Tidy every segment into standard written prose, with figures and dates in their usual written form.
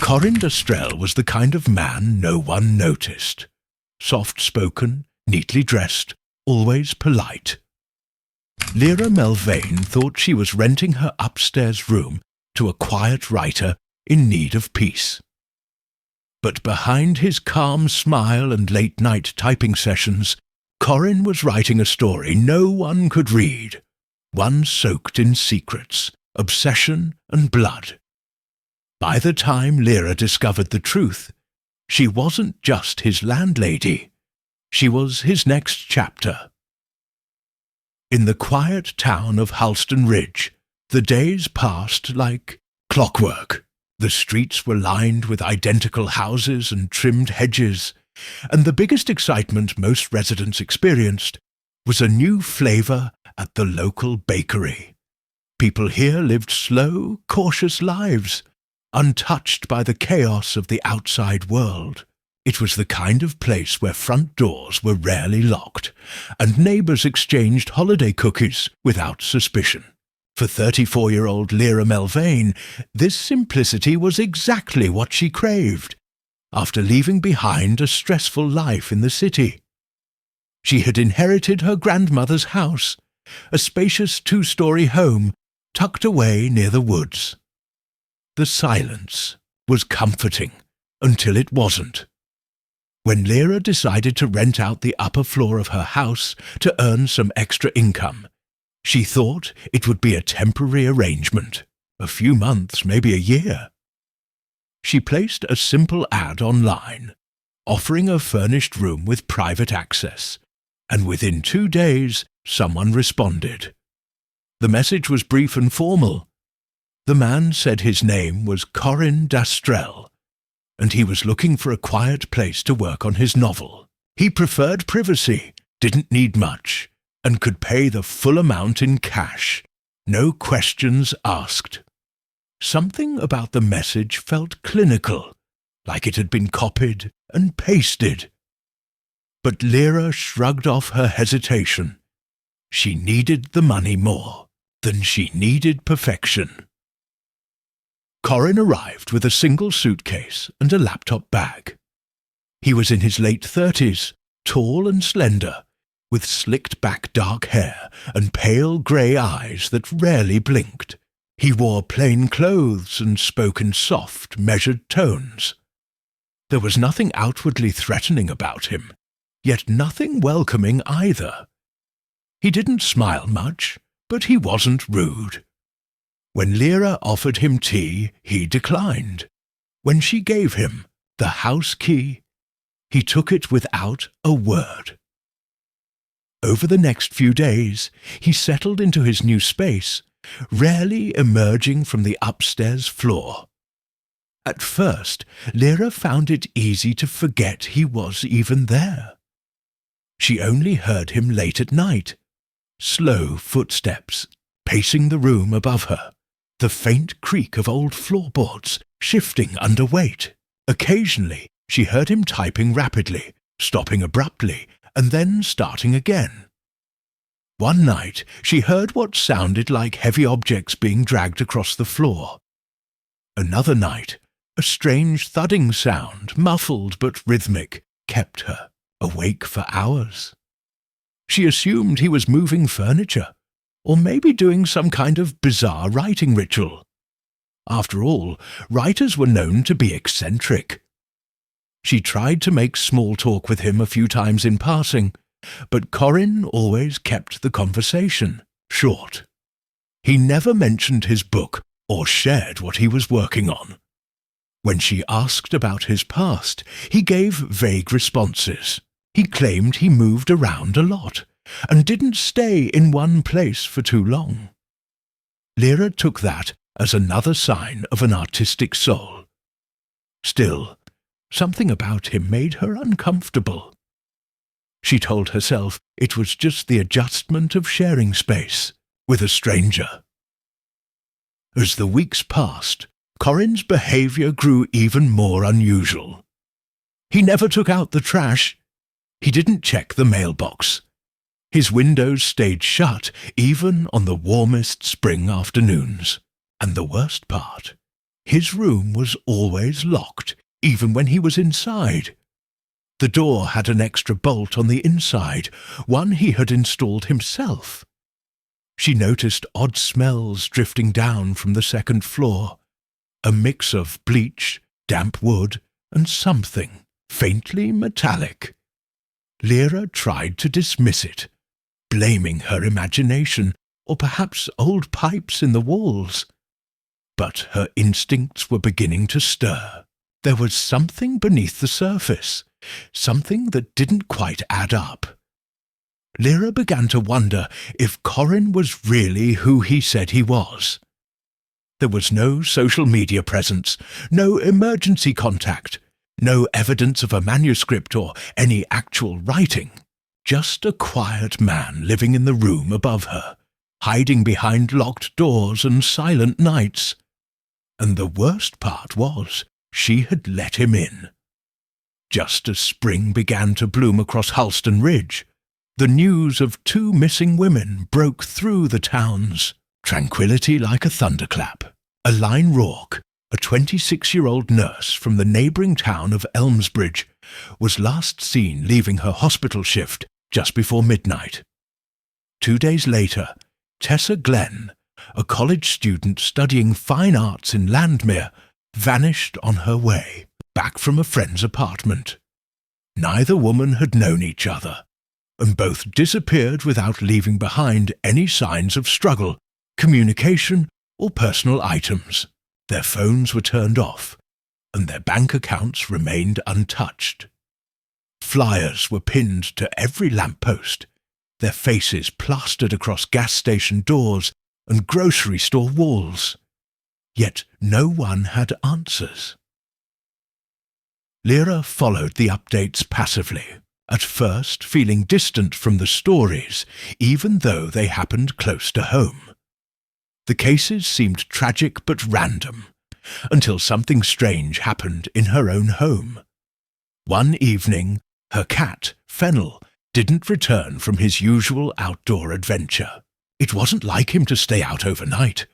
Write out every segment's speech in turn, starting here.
Corin Dastrel was the kind of man no one noticed. Soft-spoken, neatly dressed, always polite. Lira Melvane thought she was renting her upstairs room to a quiet writer in need of peace. But behind his calm smile and late-night typing sessions, Corin was writing a story no one could read, one soaked in secrets, obsession and blood. By the time Lira discovered the truth, she wasn't just his landlady. She was his next chapter. In the quiet town of Halston Ridge, the days passed like clockwork. The streets were lined with identical houses and trimmed hedges, and the biggest excitement most residents experienced was a new flavour at the local bakery. People here lived slow, cautious lives, untouched by the chaos of the outside world. It was the kind of place where front doors were rarely locked, and neighbours exchanged holiday cookies without suspicion. For 34-year-old Lira Melvane, this simplicity was exactly what she craved, after leaving behind a stressful life in the city. She had inherited her grandmother's house, a spacious two-story home tucked away near the woods. The silence was comforting until it wasn't. When Lira decided to rent out the upper floor of her house to earn some extra income, she thought it would be a temporary arrangement, a few months, maybe a year. She placed a simple ad online, offering a furnished room with private access, and within 2 days someone responded. The message was brief and formal. The man said his name was Corin Dastrel, and he was looking for a quiet place to work on his novel. He preferred privacy, didn't need much, and could pay the full amount in cash, no questions asked. Something about the message felt clinical, like it had been copied and pasted. But Lira shrugged off her hesitation. She needed the money more than she needed perfection. Corin arrived with a single suitcase and a laptop bag. He was in his late 30s, tall and slender, with slicked-back dark hair and pale grey eyes that rarely blinked. He wore plain clothes and spoke in soft, measured tones. There was nothing outwardly threatening about him, yet nothing welcoming either. He didn't smile much, but he wasn't rude. When Lira offered him tea, he declined. When she gave him the house key, he took it without a word. Over the next few days, he settled into his new space, rarely emerging from the upstairs floor. At first, Lira found it easy to forget he was even there. She only heard him late at night, slow footsteps pacing the room above her, the faint creak of old floorboards shifting under weight. Occasionally, she heard him typing rapidly, stopping abruptly, and then starting again. One night, she heard what sounded like heavy objects being dragged across the floor. Another night, a strange thudding sound, muffled but rhythmic, kept her awake for hours. She assumed he was moving furniture, or maybe doing some kind of bizarre writing ritual. After all, writers were known to be eccentric. She tried to make small talk with him a few times in passing, but Corin always kept the conversation short. He never mentioned his book or shared what he was working on. When she asked about his past, he gave vague responses. He claimed he moved around a lot and didn't stay in one place for too long. Lira took that as another sign of an artistic soul. Still, something about him made her uncomfortable. She told herself it was just the adjustment of sharing space with a stranger. As the weeks passed, Corin's behaviour grew even more unusual. He never took out the trash. He didn't check the mailbox. His windows stayed shut even on the warmest spring afternoons. And the worst part, His room was always locked, even when he was inside. The door had an extra bolt on the inside, one he had installed himself. She noticed odd smells drifting down from the second floor, a mix of bleach, damp wood, and something faintly metallic. Lira tried to dismiss it, blaming her imagination or perhaps old pipes in the walls. But her instincts were beginning to stir. There was something beneath the surface, something that didn't quite add up. Lira began to wonder if Corin was really who he said he was. There was no social media presence, no emergency contact, no evidence of a manuscript or any actual writing. Just a quiet man living in the room above her, hiding behind locked doors and silent nights. And the worst part was, she had let him in. Just as spring began to bloom across Halston Ridge, the news of 2 missing women broke through the towns. Tranquility like a thunderclap. Aline Rourke, a 26-year-old nurse from the neighbouring town of Elmsbridge, was last seen leaving her hospital shift just before midnight. 2 days later, Tessa Glenn, a college student studying fine arts in Landmere, vanished on her way back from a friend's apartment. Neither woman had known each other, and both disappeared without leaving behind any signs of struggle, communication, or personal items. Their phones were turned off, and their bank accounts remained untouched. Flyers were pinned to every lamppost, their faces plastered across gas station doors and grocery store walls. Yet no one had answers. Lira followed the updates passively, at first feeling distant from the stories, even though they happened close to home. The cases seemed tragic but random, until something strange happened in her own home. One evening, her cat, Fennel, didn't return from his usual outdoor adventure. It wasn't like him to stay out overnight,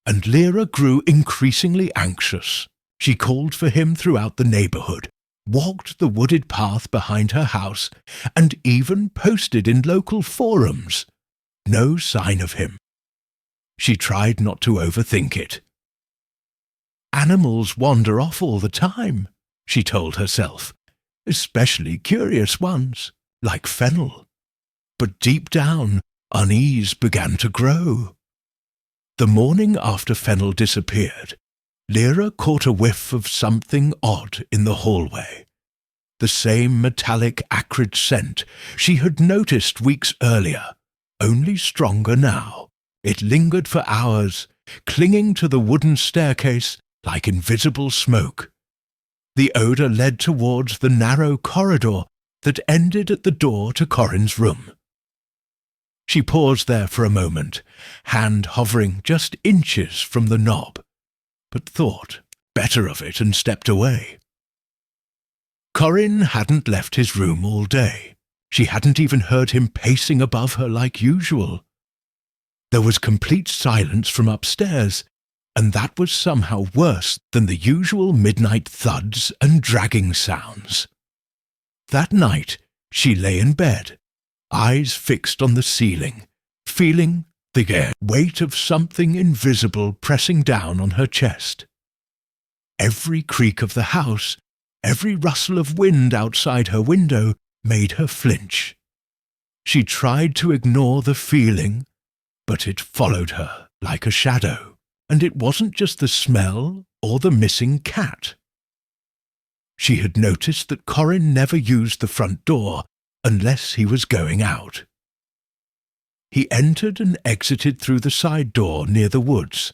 and Lira grew increasingly anxious. She called for him throughout the neighbourhood, walked the wooded path behind her house, and even posted in local forums. No sign of him. She tried not to overthink it. Animals wander off all the time, she told herself, especially curious ones, like Fennel. But deep down, unease began to grow. The morning after Fennel disappeared, Lira caught a whiff of something odd in the hallway. The same metallic, acrid scent she had noticed weeks earlier, only stronger now. It lingered for hours, clinging to the wooden staircase like invisible smoke. The odour led towards the narrow corridor that ended at the door to Corin's room. She paused there for a moment, hand hovering just inches from the knob, but thought better of it and stepped away. Corin hadn't left his room all day. She hadn't even heard him pacing above her like usual. There was complete silence from upstairs, and that was somehow worse than the usual midnight thuds and dragging sounds. That night, she lay in bed, eyes fixed on the ceiling, feeling the weight of something invisible pressing down on her chest. Every creak of the house, every rustle of wind outside her window made her flinch. She tried to ignore the feeling, but it followed her like a shadow, and it wasn't just the smell or the missing cat. She had noticed that Corin never used the front door unless he was going out. He entered and exited through the side door near the woods,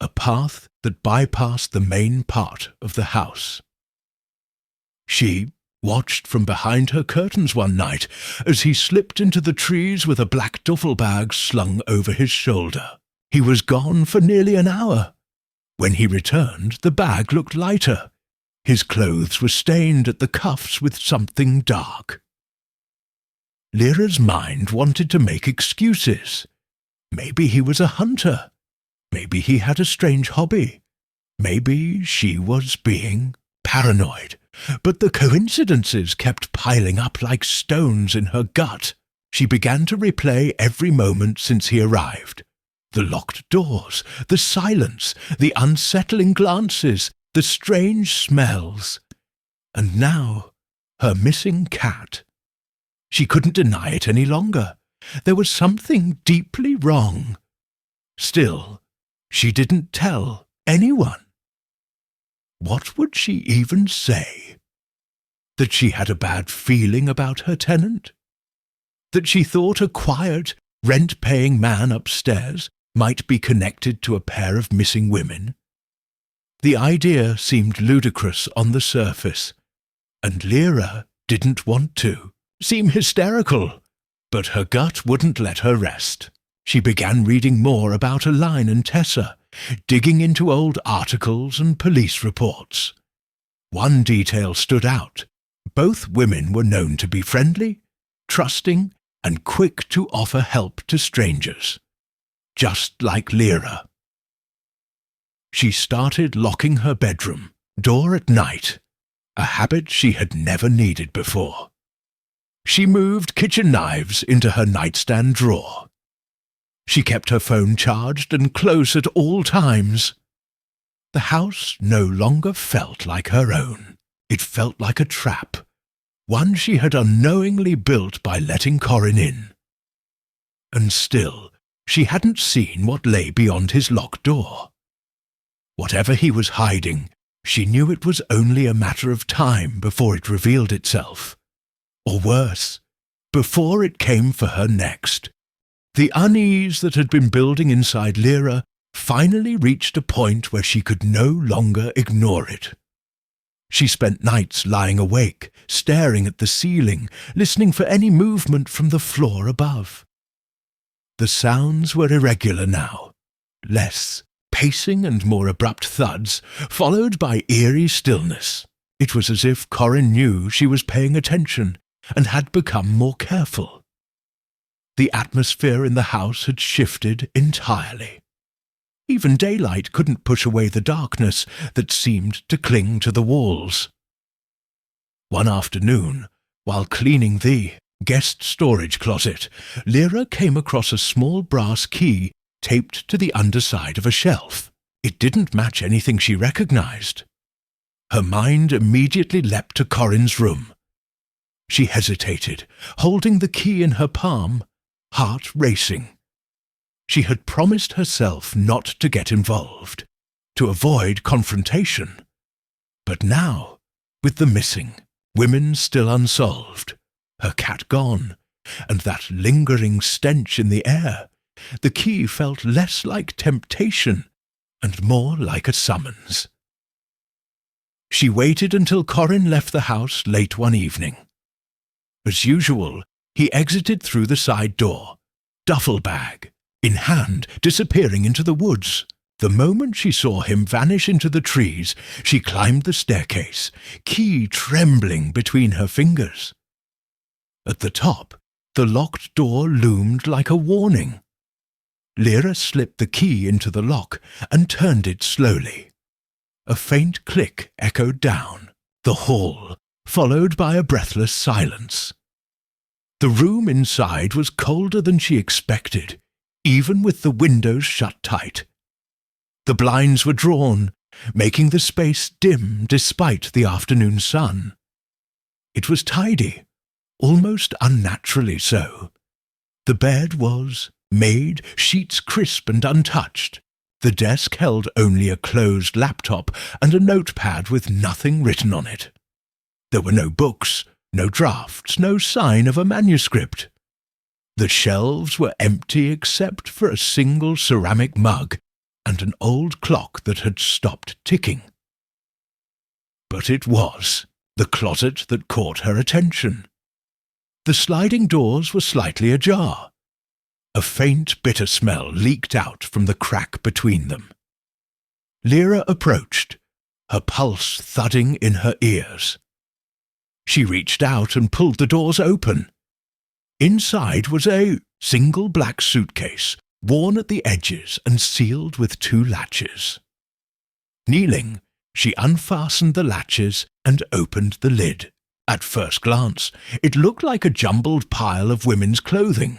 a path that bypassed the main part of the house. She watched from behind her curtains one night as he slipped into the trees with a black duffel bag slung over his shoulder. He was gone for nearly an hour. When he returned, the bag looked lighter. His clothes were stained at the cuffs with something dark. Lira's mind wanted to make excuses. Maybe he was a hunter. Maybe he had a strange hobby. Maybe she was being paranoid, but the coincidences kept piling up like stones in her gut. She began to replay every moment since he arrived. The locked doors, the silence, the unsettling glances, the strange smells. And now, her missing cat. She couldn't deny it any longer. There was something deeply wrong. Still, she didn't tell anyone. What would she even say? That she had a bad feeling about her tenant? That she thought a quiet, rent-paying man upstairs might be connected to a pair of missing women? The idea seemed ludicrous on the surface, and Lira didn't want to seem hysterical, but her gut wouldn't let her rest. She began reading more about Aline and Tessa, digging into old articles and police reports. One detail stood out. Both women were known to be friendly, trusting, and quick to offer help to strangers, just like Lira. She started locking her bedroom door at night, a habit she had never needed before. She moved kitchen knives into her nightstand drawer. She kept her phone charged and close at all times. The house no longer felt like her own. It felt like a trap, one she had unknowingly built by letting Corin in. And still, she hadn't seen what lay beyond his locked door. Whatever he was hiding, she knew it was only a matter of time before it revealed itself. Or worse, before it came for her next. The unease that had been building inside Lira finally reached a point where she could no longer ignore it. She spent nights lying awake, staring at the ceiling, listening for any movement from the floor above. The sounds were irregular now, less pacing and more abrupt thuds, followed by eerie stillness. It was as if Corin knew she was paying attention and had become more careful. The atmosphere in the house had shifted entirely. Even daylight couldn't push away the darkness that seemed to cling to the walls. One afternoon, while cleaning the guest storage closet, Lira came across a small brass key taped to the underside of a shelf. It didn't match anything she recognized. Her mind immediately leapt to Corin's room. She hesitated, holding the key in her palm, heart racing. She had promised herself not to get involved, to avoid confrontation. But now, with the missing, women still unsolved, her cat gone, and that lingering stench in the air, the key felt less like temptation and more like a summons. She waited until Corin left the house late one evening. As usual, he exited through the side door, duffel bag in hand, disappearing into the woods. The moment she saw him vanish into the trees, she climbed the staircase, key trembling between her fingers. At the top, the locked door loomed like a warning. Lira slipped the key into the lock and turned it slowly. A faint click echoed down the hall, followed by a breathless silence. The room inside was colder than she expected, even with the windows shut tight. The blinds were drawn, making the space dim despite the afternoon sun. It was tidy, almost unnaturally so. The bed was made, sheets crisp and untouched. The desk held only a closed laptop and a notepad with nothing written on it. There were no books, no drafts, no sign of a manuscript. The shelves were empty except for a single ceramic mug and an old clock that had stopped ticking. But it was the closet that caught her attention. The sliding doors were slightly ajar. A faint, bitter smell leaked out from the crack between them. Lira approached, her pulse thudding in her ears. She reached out and pulled the doors open. Inside was a single black suitcase, worn at the edges and sealed with 2 latches. Kneeling, she unfastened the latches and opened the lid. At first glance, it looked like a jumbled pile of women's clothing.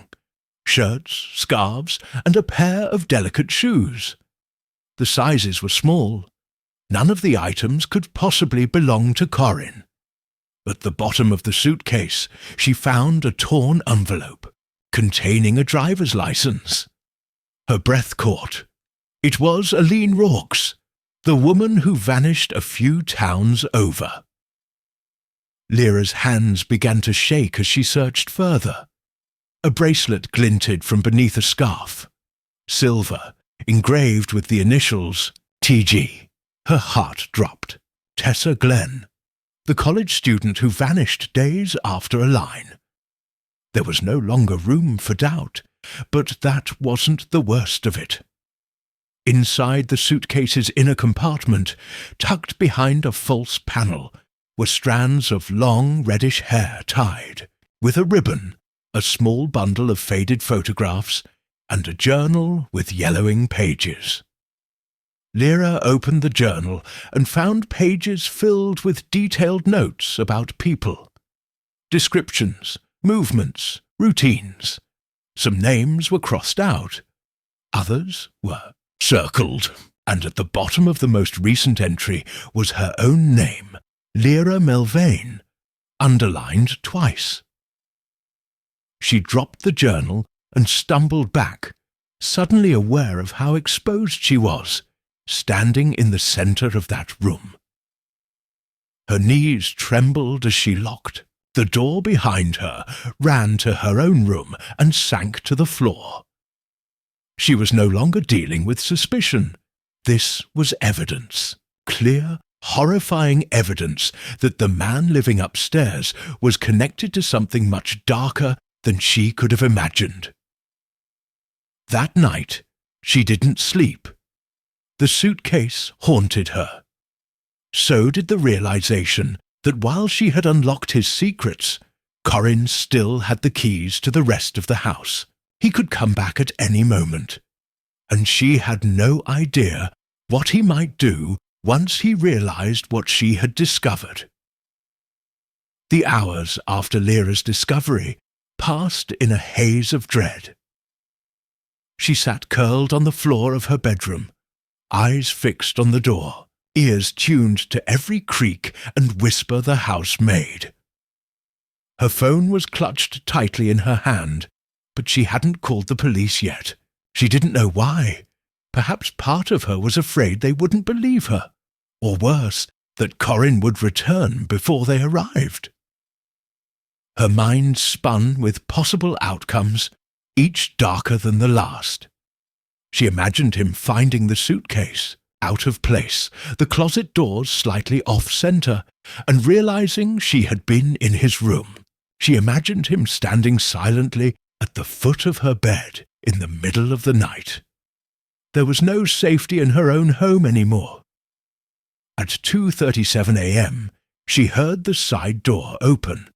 Shirts, scarves, and a pair of delicate shoes. The sizes were small. None of the items could possibly belong to Corin. At the bottom of the suitcase, she found a torn envelope containing a driver's license. Her breath caught. It was Aline Rorke's, the woman who vanished a few towns over. Lyra's hands began to shake as she searched further. A bracelet glinted from beneath a scarf. Silver, engraved with the initials TG. Her heart dropped. Tessa Glenn, the college student who vanished days after Aline. There was no longer room for doubt, but that wasn't the worst of it. Inside the suitcase's inner compartment, tucked behind a false panel, were strands of long reddish hair tied, with a ribbon, a small bundle of faded photographs, and a journal with yellowing pages. Lira opened the journal and found pages filled with detailed notes about people. Descriptions, movements, routines. Some names were crossed out. Others were circled, and at the bottom of the most recent entry was her own name, Lira Melvane, underlined twice. She dropped the journal and stumbled back, suddenly aware of how exposed she was, standing in the center of that room. Her knees trembled as she locked. The door behind her ran to her own room and sank to the floor. She was no longer dealing with suspicion. This was evidence, clear, horrifying evidence that the man living upstairs was connected to something much darker than she could have imagined. That night, she didn't sleep. The suitcase haunted her. So did the realization that while she had unlocked his secrets, Corin still had the keys to the rest of the house. He could come back at any moment, and she had no idea what he might do once he realized what she had discovered. The hours after Lyra's discovery passed in a haze of dread. She sat curled on the floor of her bedroom, eyes fixed on the door, ears tuned to every creak and whisper the house made. Her phone was clutched tightly in her hand, but she hadn't called the police yet. She didn't know why. Perhaps part of her was afraid they wouldn't believe her, or worse, that Corin would return before they arrived. Her mind spun with possible outcomes, each darker than the last. She imagined him finding the suitcase, out of place, the closet doors slightly off-center, and realizing she had been in his room. She imagined him standing silently at the foot of her bed in the middle of the night. There was no safety in her own home anymore. At 2:37 a.m., she heard the side door open.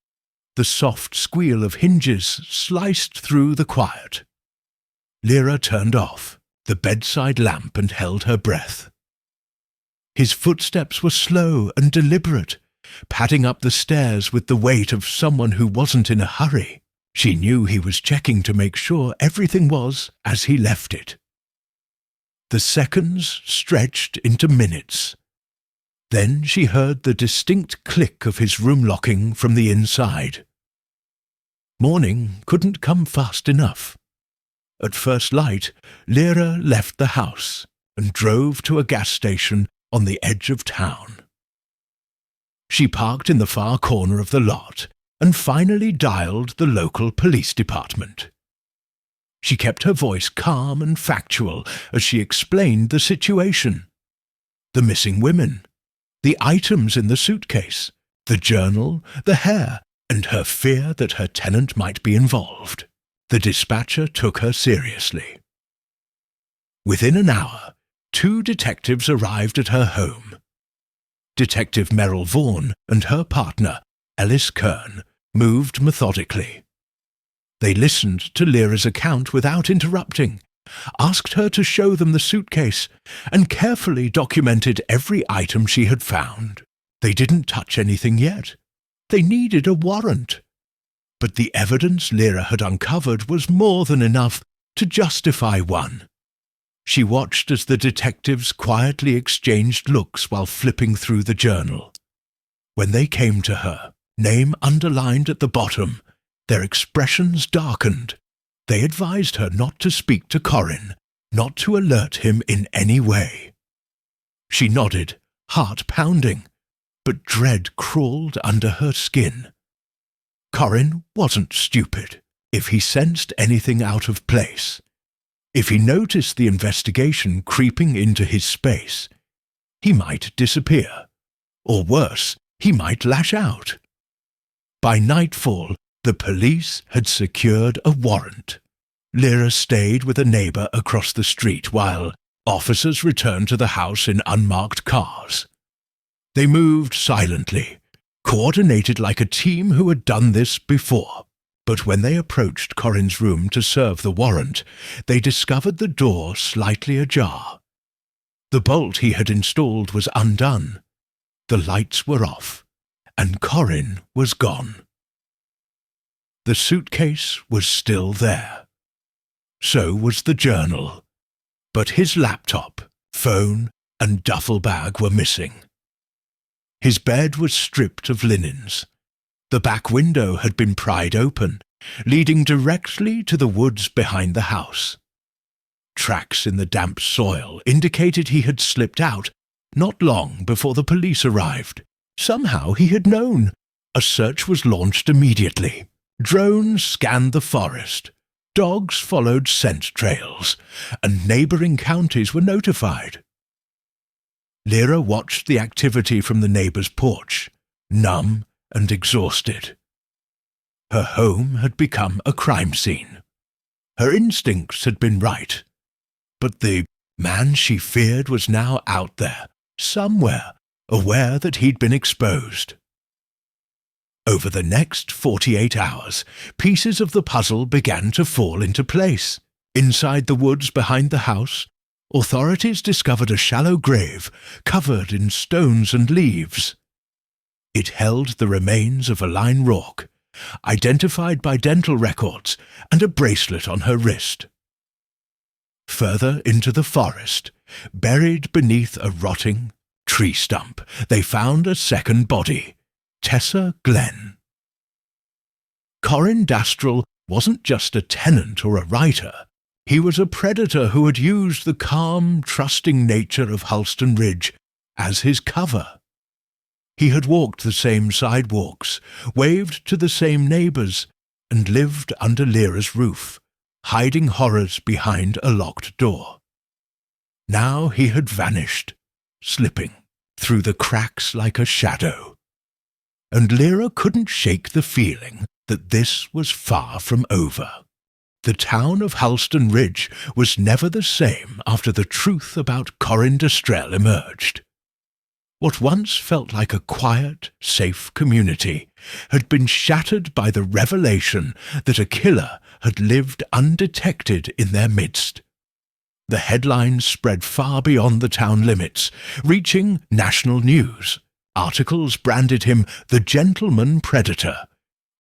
The soft squeal of hinges sliced through the quiet. Lira turned off the bedside lamp and held her breath. His footsteps were slow and deliberate, padding up the stairs with the weight of someone who wasn't in a hurry. She knew he was checking to make sure everything was as he left it. The seconds stretched into minutes. Then she heard the distinct click of his room locking from the inside. Morning couldn't come fast enough. At first light, Lira left the house and drove to a gas station on the edge of town. She parked in the far corner of the lot and finally dialed the local police department. She kept her voice calm and factual as she explained the situation. The missing women, the items in the suitcase, the journal, the hair, and her fear that her tenant might be involved. The dispatcher took her seriously. Within an hour, 2 detectives arrived at her home. Detective Merrill Vaughan and her partner, Ellis Kern, moved methodically. They listened to Lyra's account without interrupting, asked her to show them the suitcase, and carefully documented every item she had found. They didn't touch anything yet. They needed a warrant. But the evidence Lira had uncovered was more than enough to justify one. She watched as the detectives quietly exchanged looks while flipping through the journal. When they came to her, name underlined at the bottom, their expressions darkened. They advised her not to speak to Corin, not to alert him in any way. She nodded, heart pounding, but dread crawled under her skin. Corin wasn't stupid. If he sensed anything out of place, if he noticed the investigation creeping into his space, he might disappear. Or worse, he might lash out. By nightfall, the police had secured a warrant. Lira stayed with a neighbour across the street while officers returned to the house in unmarked cars. They moved silently, coordinated like a team who had done this before. But when they approached Corin's room to serve the warrant, they discovered the door slightly ajar. The bolt he had installed was undone. The lights were off, and Corin was gone. The suitcase was still there. So was the journal. But his laptop, phone, and duffel bag were missing. His bed was stripped of linens. The back window had been pried open, leading directly to the woods behind the house. Tracks in the damp soil indicated he had slipped out not long before the police arrived. Somehow he had known. A search was launched immediately. Drones scanned the forest. Dogs followed scent trails, and neighbouring counties were notified. Lira watched the activity from the neighbour's porch, numb and exhausted. Her home had become a crime scene. Her instincts had been right, but the man she feared was now out there, somewhere, aware that he'd been exposed. Over the next 48 hours, pieces of the puzzle began to fall into place. Inside the woods behind the house, authorities discovered a shallow grave covered in stones and leaves. It held the remains of Elaine Rourke, identified by dental records, and a bracelet on her wrist. Further into the forest, buried beneath a rotting tree stump, they found a second body, Tessa Glenn. Corin Dastrel wasn't just a tenant or a writer. He was a predator who had used the calm, trusting nature of Halston Ridge as his cover. He had walked the same sidewalks, waved to the same neighbours, and lived under Lira's roof, hiding horrors behind a locked door. Now he had vanished, slipping through the cracks like a shadow. And Lira couldn't shake the feeling that this was far from over. The town of Halston Ridge was never the same after the truth about Corin Dastrel emerged. What once felt like a quiet, safe community had been shattered by the revelation that a killer had lived undetected in their midst. The headlines spread far beyond the town limits, reaching national news. Articles branded him the gentleman predator,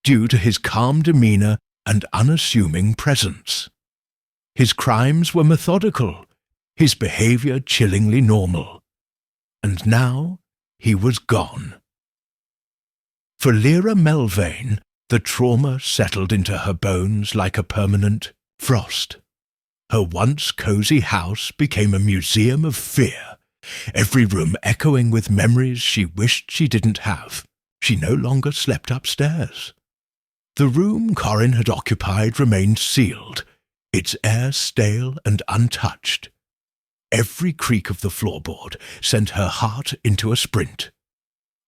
due to his calm demeanour and unassuming presence. His crimes were methodical, his behaviour chillingly normal. And now he was gone. For Lira Melvane, the trauma settled into her bones like a permanent frost. Her once cosy house became a museum of fear, every room echoing with memories she wished she didn't have. She no longer slept upstairs. The room Corin had occupied remained sealed, its air stale and untouched. Every creak of the floorboard sent her heart into a sprint.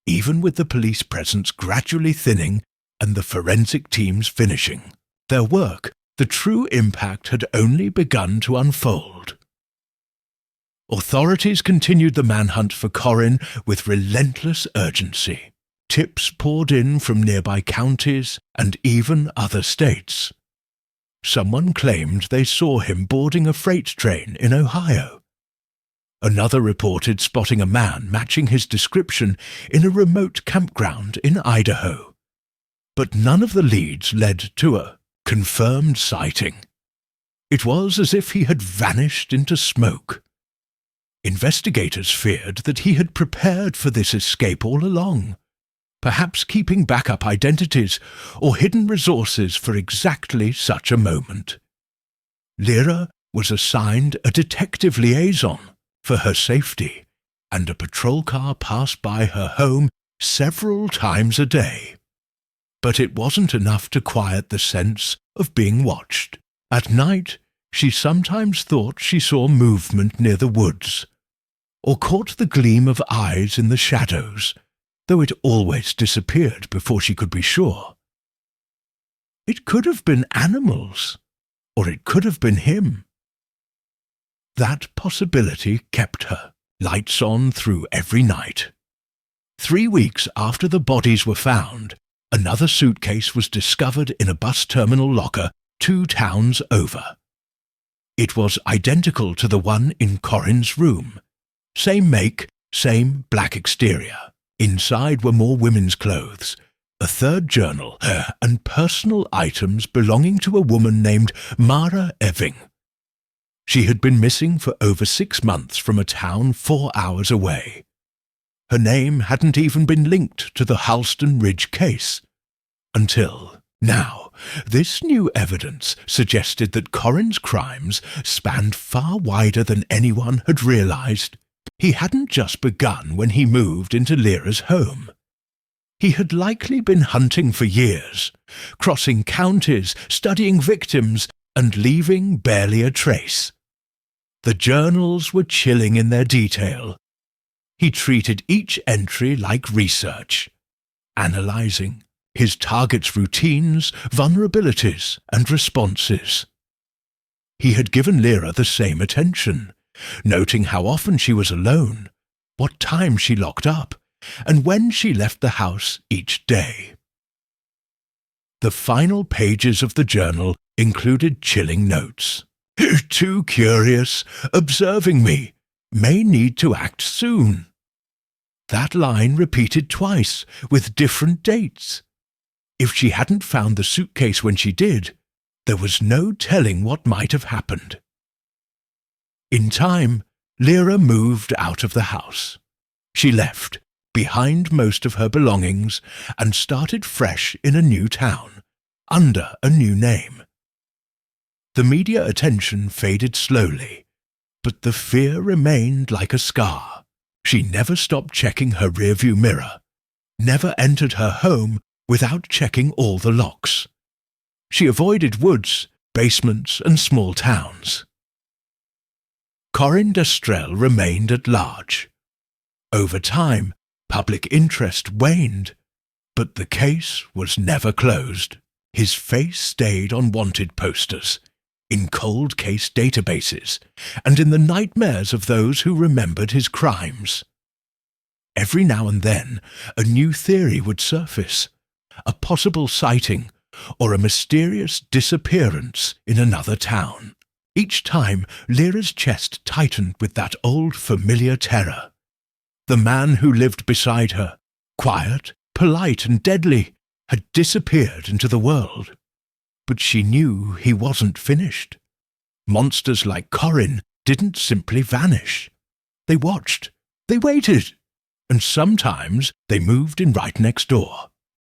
Even with the police presence gradually thinning and the forensic teams finishing their work, the true impact had only begun to unfold. Authorities continued the manhunt for Corin with relentless urgency. Tips poured in from nearby counties and even other states. someone claimed they saw him boarding a freight train in Ohio. Another reported spotting a man matching his description in a remote campground in Idaho. But none of the leads led to a confirmed sighting. It was as if he had vanished into smoke. Investigators feared that he had prepared for this escape all along, perhaps keeping backup identities or hidden resources for exactly such a moment. Lira was assigned a detective liaison for her safety, and a patrol car passed by her home several times a day. But it wasn't enough to quiet the sense of being watched. At night, she sometimes thought she saw movement near the woods, or caught the gleam of eyes in the shadows, though it always disappeared before she could be sure. It could have been animals, or it could have been him. That possibility kept her, lights on through every night. 3 weeks after the bodies were found, another suitcase was discovered in a bus terminal locker 2 towns over. It was identical to the one in Corin's room. Same make, same black exterior. Inside were more women's clothes, a third journal, and personal items belonging to a woman named Mara Eving. She had been missing for over 6 months from a town 4 hours away. Her name hadn't even been linked to the Halston Ridge case. Until now, this new evidence suggested that Corin's crimes spanned far wider than anyone had realized. He hadn't just begun when he moved into Lira's home. He had likely been hunting for years, crossing counties, studying victims, and leaving barely a trace. The journals were chilling in their detail. He treated each entry like research, analyzing his target's routines, vulnerabilities, and responses. He had given Lira the same attention, noting how often she was alone, what time she locked up, and when she left the house each day. The final pages of the journal included chilling notes. "Too curious, observing me, may need to act soon." That line repeated twice, with different dates. If she hadn't found the suitcase when she did, there was no telling what might have happened. In time, Lira moved out of the house. She left, behind most of her belongings, and started fresh in a new town, under a new name. The media attention faded slowly, but the fear remained like a scar. She never stopped checking her rearview mirror, never entered her home without checking all the locks. She avoided woods, basements, and small towns. Corin Dastrel remained at large. Over time, public interest waned, but the case was never closed. His face stayed on wanted posters, in cold case databases, and in the nightmares of those who remembered his crimes. Every now and then, a new theory would surface, a possible sighting, or a mysterious disappearance in another town. Each time, Lira's chest tightened with that old familiar terror. The man who lived beside her, quiet, polite, and deadly, had disappeared into the world. But she knew he wasn't finished. Monsters like Corin didn't simply vanish. They watched, they waited, and sometimes they moved in right next door.